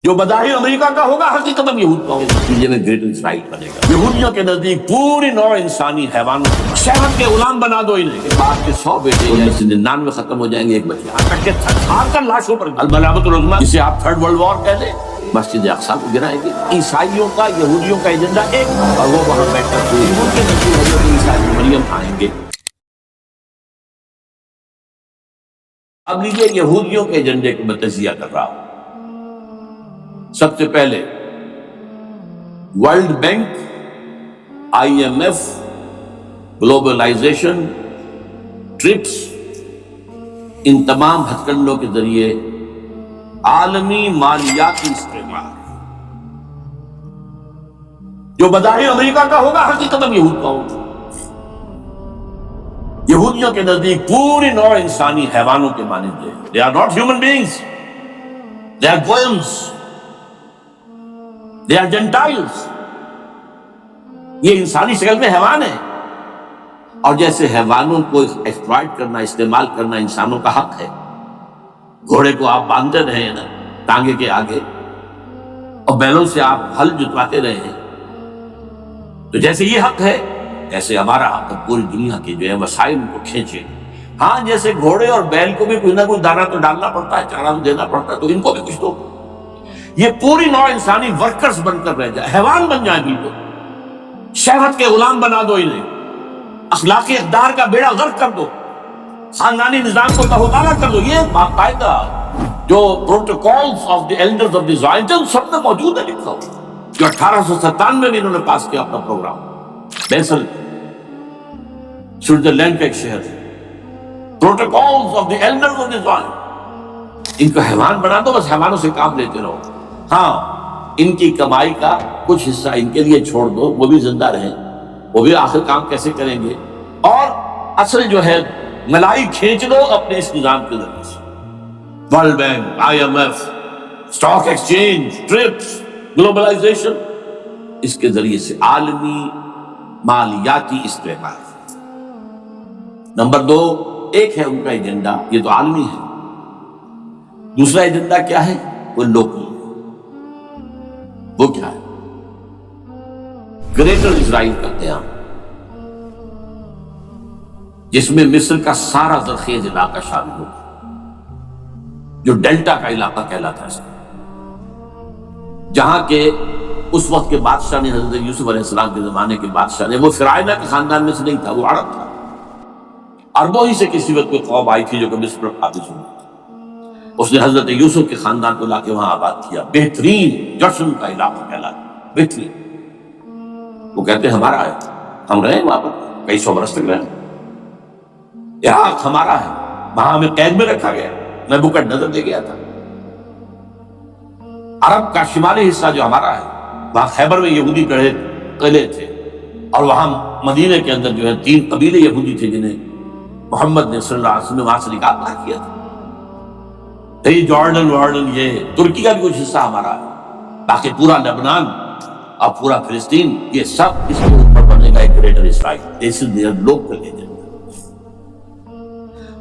جو بظاہر امریکہ کا ہوگا حقیقت میں یہود کا ہوگا، نتیجے میں گریٹ اسرائیل بنے گا۔ یہودیوں کے نزدیک پوری نوع انسانی حیوان شہوت کے غلام بنا دو انہیں، بعد کے 100 بیٹے ان میں سے 99 ختم ہو جائیں گے، ایک بچہ یہاں تک کہ تھار کر لاشوں پر الملامت العظمیٰ، جسے آپ تھرڈ ورلڈ وار کہہ لیں، مسجد اقصیٰ کو گرائیں گے۔ عیسائیوں کا یہودیوں کا ایجنڈا ایک، اور وہ وہاں بیٹھ کر ان کے نزدیک حضرت عیسیٰ ابن مریم آئیں گے۔ اب لیجیے یہودیوں کے ایجنڈے کو میں تجزیہ کر رہا ہوں۔ سب سے پہلے World Bank, IMF، globalisation, TRIPS, ان تمام ہتھ کنڈوں کے ذریعے عالمی مالیاتی استعمال جو بظاہر امریکہ کا ہوگا حقیقت میں یہود کا ہوگا۔ یہودیوں کے نزدیک پوری نوع انسانی حیوانوں کے مانند ہے۔ They are not human beings. They are goyams. They are Gentiles. یہ انسانی شکل میں حیوان ہے، اور جیسے حیوانوں کو ایکسپلائٹ کرنا، استعمال کرنا انسانوں کا حق ہے۔ گھوڑے کو آپ باندھتے رہے ہیں نا ٹانگے کے آگے، اور بیلوں سے آپ ہل جتواتے رہے ہیں، تو جیسے یہ حق ہے ایسے ہمارا حق ہے پوری دنیا کے جو ہے وسائل کو کھینچے۔ ہاں جیسے گھوڑے اور بیل کو بھی کوئی نہ کوئی دانہ تو ڈالنا پڑتا ہے، چارہ تو دینا پڑتا ہے، تو ان کو بھی کچھ دو۔ یہ پوری نوع انسانی ورکرز بن کر رہ جائے، حیوان بن جائیں بالکل، شہوت کے غلام بنا دو انہیں، اخلاقی اقدار کا بیڑا غرق کر دو، خاندانی نظام کو تہوتالا کر دو۔ یہ باقاعدہ جو Protocols of the Elders of the Zion سب میں موجود ہے لکھا ہوا، جو 1897 میں انہوں نے پاس کیا اپنا پروگرام۔ بیسل سوئٹزرلینڈ کا ایک شہر ہے، Protocols of the Elders of the Zion. ان کو حیوان بنا دو، بس حیوانوں سے کام لیتے رہو۔ ہاں ان کی کمائی کا کچھ حصہ ان کے لیے چھوڑ دو، وہ بھی زندہ رہیں، وہ بھی آخر کام کیسے کریں گے، اور اصل جو ہے ملائی کھینچ لو اپنے اس نظام کے ذریعے سے۔ World Bank, IMF، stock exchange, TRIPS, globalisation, اس کے ذریعے سے عالمی مالیاتی استعمال۔ نمبر 2، ایک ہے ان کا ایجنڈا، یہ تو عالمی ہے۔ دوسرا ایجنڈا کیا ہے؟ وہ لوکل۔ وہ کیا ہے؟ گریٹر اسرائیل کا قیام، جس میں مصر کا سارا زرخیز علاقہ شامل ہوگا، جو ڈیلٹا کا علاقہ کہلاتا ہے، جہاں کے اس وقت کے بادشاہ نے، حضرت یوسف علیہ السلام کے زمانے کے بادشاہ نے، وہ فرعونہ کے خاندان میں سے نہیں تھا، وہ عرب تھا۔ عربوں ہی سے کسی وقت کوئی قوم آئی تھی جو کہ مصر پر قابض ہوئی، اس نے حضرت یوسف کے خاندان کو لا کے وہاں آباد کیا۔ بہترین جشن کا علاقہ کہلاتا، بہترین۔ وہ کہتے ہیں ہمارا ہے، ہم رہے وہاں پر کئی 100 برس تک رہے، عراق ہمارا ہے، وہاں ہمیں قید میں رکھا گیا، میں نبوکدنضر دے گیا تھا۔ عرب کا شمالی حصہ جو ہمارا ہے، وہاں خیبر میں یہودی قلعے تھے، اور وہاں مدینے کے اندر جو ہے 3 قبیلے یہودی تھے جنہیں محمد نے صلی اللہ علیہ وسلم وہاں سے نکال باہر کیا تھا۔ یہ جارڈن، یہ ترکی کا بھی کچھ حصہ ہمارا ہے، باقی پورا لبنان اور پورا فلسطین، یہ سب اس کے اوپر بنے گا ایک greater Israel. This is there local agenda,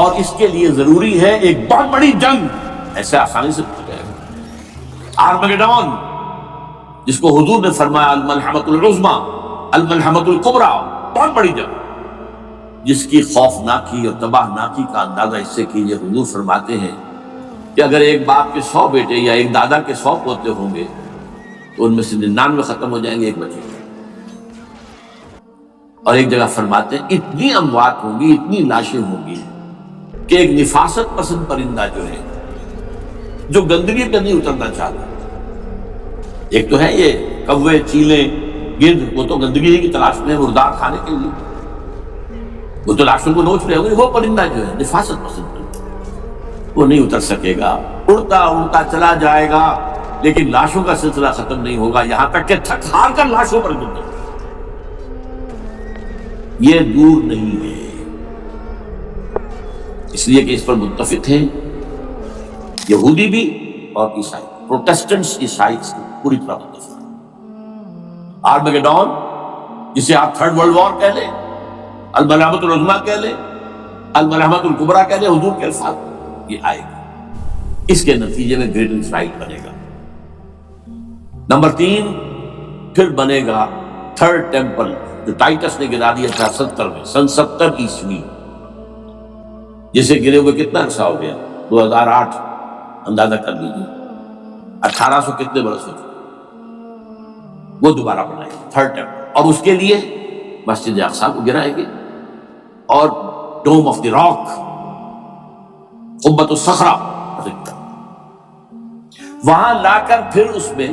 اور اس کے لیے ضروری ہے ایک بہت بڑی جنگ، ایسے آسانی سے پڑ جائے گا، آرمگیڈون، جس کو حضور نے فرمایا الملحمۃ العظمیٰ، الملحمۃ الکبریٰ، بہت بڑی جنگ، جس کی خوفناکی اور تباہناکی کا اندازہ اس سے کیجیے۔ حضور فرماتے ہیں کہ اگر ایک باپ کے 100 بیٹے یا ایک دادا کے 100 پوتے ہوں گے، تو ان میں سے 99 ختم ہو جائیں گے، ایک بچے گا۔ اور ایک جگہ فرماتے ہیں اتنی اموات ہوں گی، اتنی لاشیں ہوں گی کہ ایک نفاست پسند پرندہ جو ہے، جو گندگی پہ نہیں اترنا چاہتا، ایک تو ہے یہ کوے، چیلے، گرد، وہ تو گندگی کی تلاش میں مردار کھانے کے لیے، وہ تو لاشوں کو نوچ رہے ہوں گے۔ وہ پرندہ جو ہے نفاست پسند پرندہ، وہ نہیں اتر سکے گا، اڑتا اڑتا چلا جائے گا، لیکن لاشوں کا سلسلہ ختم نہیں ہوگا، یہاں تک کہ تھک ہار کر لاشوں پر گرتے۔ یہ دور نہیں ہے، اس لیے کہ اس پر متفق ہیں یہودی بھی اور عیسائی، پروٹسٹنٹس، عیسائی پوری طرح متفق۔ آرمگیڈون، جسے آپ تھرڈ ورلڈ وار کہہ لیں، الملامت العظمیٰ کہہ لیں، الملحمۃ الکبریٰ کہہ لیں، حضور کے الفاظ، یہ آئے گا۔ اس کے نتیجے میں گریٹ اسرائیل بنے گا۔ نمبر 3 پھر بنے گا تھرڈ ٹیمپل جو ٹائٹس نے گرا دیا تھا 70 میں، سن 70 عیسوی، جسے گرے ہوئے کتنا عرصہ ہو گیا؟ 2008، اندازہ کر لیجیے 1800 کتنے برس ہو چکے، وہ دوبارہ بنائے تھرڈ ٹیمپل، اور اس کے لیے مسجد اقصی کو گرائیں گے اور ڈوم آف دی راک، قبۃ الصخرہ، وہاں لا کر پھر اس میں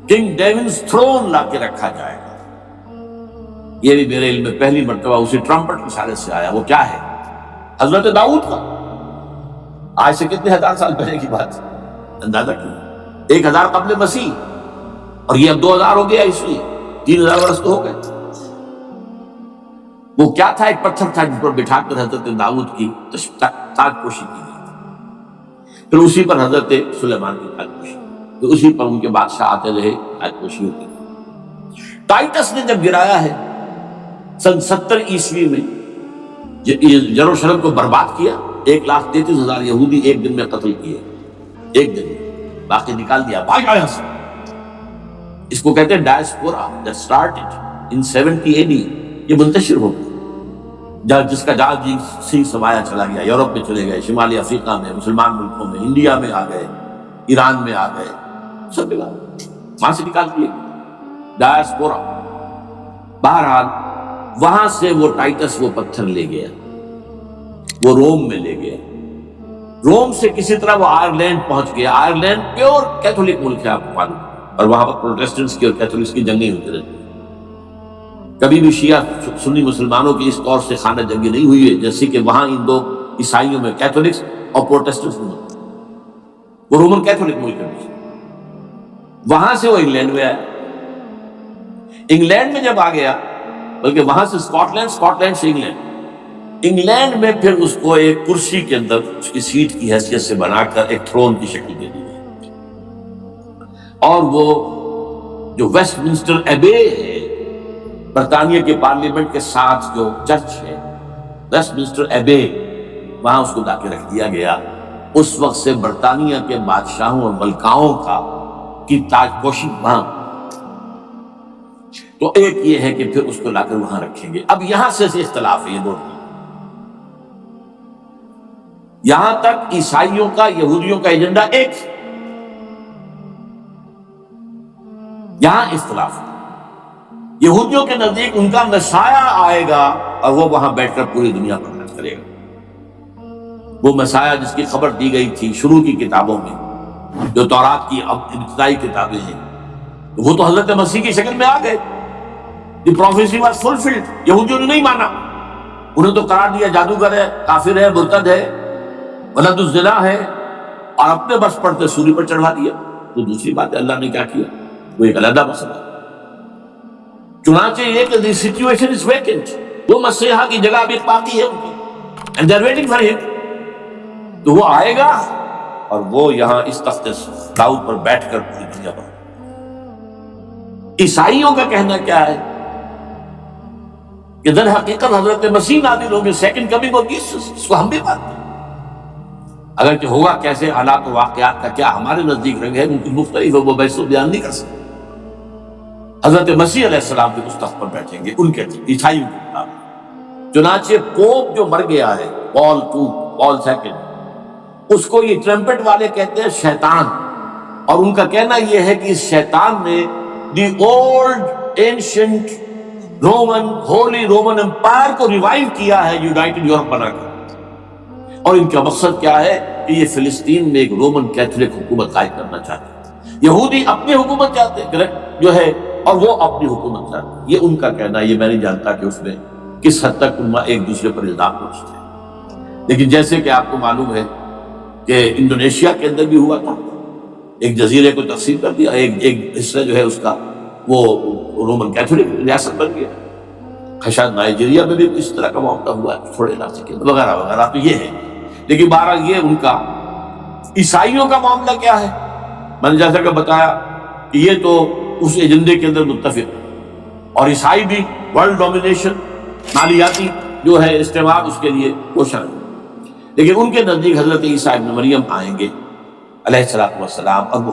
کنگ ڈیونز تھرون لا کے رکھا جائے گا۔ یہ بھی میرے علم میں پہلی مرتبہ اسی ٹرمپٹ کی اشارے سے آیا۔ وہ کیا ہے؟ حضرت داؤد کا، آج سے کتنے ہزار سال پہلے کی بات، اندازہ کیوں، 1000 قبل مسیح، اور یہ اب 2000 ہو گیا عیسوی، 3000 برس تو ہو گئے۔ وہ کیا تھا؟ ایک پتھر تھا جس پر بٹھا کر حضرت داؤد کی تاج پوشی کی گئی، پھر اسی پر حضرت سلیمان کی تاج پوشی، پھر اسی پر ان کے بادشاہ آتے رہے، تاج پوشی ہوتی رہی۔ ٹائٹس نے جب گرایا ہے سن 70 عیسوی میں، یروشلم کو برباد کیا، 1,33,000 یہودی ایک دن میں قتل کیے، ایک دن میں، باقی نکال دیا، بھاگ آیا سے۔ اس کو کہتے ہیں diaspora, that started in 70 AD، یہ منتشر ہو گیا، جس کا جال جی سی سمایا چلا گیا، یورپ میں چلے گئے، شمالی افریقہ میں، مسلمان ملکوں میں، انڈیا میں آ گئے، ایران میں آ گئے، سب جگہ وہاں سے نکال دیے ڈائسپورا۔ بہرحال وہاں سے وہ ٹائٹس وہ پتھر لے گیا، وہ روم میں لے گیا، روم سے کسی طرح وہ آئرلینڈ پہنچ گیا۔ آئرلینڈ پیور کیتھولک ملک ہے، آپ کو معلوم، اور وہاں پر پروٹیسٹنٹس کی اور کیتھولکس کی جنگیں ہوتی رہتی ہیں۔ کبھی بھی شیعہ سنی مسلمانوں کی اس طور سے خانہ جنگی نہیں ہوئی ہے جیسے کہ وہاں ان دو عیسائیوں میں، کیتھولکس اور پروٹیسٹنٹس میں ہوتی ہے۔ وہ رومن کیتھولک ملک ہے، وہاں سے وہ انگلینڈ میں آیا۔ انگلینڈ میں جب آ گیا، بلکہ وہاں سے اسکاٹ لینڈ سے انگلینڈ میں پھر اس کو ایک کرسی کے اندر اس کی سیٹ کی حیثیت سے بنا کر ایک تھرون کی شکل دے دی گئی، اور وہ جو ویسٹ منسٹر ایبے ہے، برطانیہ کے پارلیمنٹ کے ساتھ جو چرچ ہے، ویسٹ منسٹر ایبے، وہاں اس کو لا کے رکھ دیا گیا۔ اس وقت سے برطانیہ کے بادشاہوں اور ملکاؤں کی تاج پوشی وہاں۔ تو ایک یہ ہے کہ پھر اس کو لا کر وہاں رکھیں گے۔ اب یہاں سے اختلاف ہے، یہ نوٹ، یہاں تک عیسائیوں کا، یہودیوں کا ایجنڈا ایک، یہاں اختلاف ہے۔ یہودیوں کے نزدیک ان کا مسیح آئے گا اور وہ وہاں بیٹھ کر پوری دنیا پر راج کرے گا۔ وہ مسیح جس کی خبر دی گئی تھی شروع کی کتابوں میں، جو تورات کی ابتدائی کتابیں ہیں، وہ تو حضرت مسیح کی شکل میں آ گئے۔ دی پروفیسی واز فلفلڈ۔ یہودیوں نے نہیں مانا، انہیں تو قرار دیا جادوگر ہے، کافر ہے، مرتد ہے، ولد الزنا ہے، اور اپنے بس پڑتے سولی پر چڑھا دیا۔ تو دوسری بات ہے اللہ نے کیا کیا، وہ ایک علیحدہ مسئلہ ہے۔ چنانچہ یہ کہ دی سچویشن از ویکنٹ، وہ مسیحا کی جگہ ابھی باقی ہے ان کی، and they are waiting for ہم۔ تو وہ آئے گا اور وہ یہاں اس تخت داؤد پر بیٹھ کر پوری دنیا پر۔ عیسائیوں کا کہنا کیا ہے کہ در حقیقت حضرت مسیح نازل ہوں گے، سیکنڈ کمنگ آف جیسس، اس کو ہم بھی مانتے ہیں، اگرچہ ہوگا کیسے، حالات و واقعات کا کیا ہمارے نزدیک رنگ ہے، ممکن مختلف ہے، وہ بحث و بیان نہیں کر سکتے۔ حضرت مسیح علیہ السلام کے اس تخت پر بیٹھیں گے ان کے عیسائیوں کے مطابق۔ چنانچہ پوپ جو مر گیا ہے، پال سیکنڈ، اس کو یہ ٹرمپٹ والے کہتے ہیں شیطان، اور ان کا کہنا یہ ہے کہ اس شیطان نے the old ancient Roman holy Roman empire کو ریوائیو کیا ہے، یونائٹڈ یورپ بنا کر، اور ان کا مقصد کیا ہے کہ یہ فلسطین میں ایک رومن کیتھولک حکومت قائم کرنا چاہتے ہیں۔ یہودی اپنی حکومت چاہتے ہیں جو ہے، اور وہ اپنی حکومت چاہتے ہیں، یہ ان کا کہنا ہے۔ یہ میں نہیں جانتا کہ اس میں کس حد تک ان ایک دوسرے پر الزام پہنچتے ہیں، لیکن جیسے کہ آپ کو معلوم ہے کہ انڈونیشیا کے اندر بھی ہوا تھا، ایک جزیرے کو تقسیم کر دیا، ایک حصہ جو ہے اس کا وہ رومن کیتھولک ریاست بن گیا۔ شاید نائجیریا میں بھی اس طرح کا معاملہ ہوا ہے تھوڑے علاقے کے اندر، وغیرہ وغیرہ۔ تو یہ ہے، لیکن بہرحال یہ ان کا۔ عیسائیوں کا معاملہ کیا ہے؟ میں نے جیسا کہ بتایا کہ یہ تو اس ایجنڈے کے اندر متفق، اور عیسائی بھی ورلڈ ڈومینیشن، مالیاتی جو ہے استعمال، اس کے لیے کوشاں ہے، لیکن ان کے نزدیک حضرت عیسیٰ ابن مریم آئیں گے علیہ السلام، اور وہ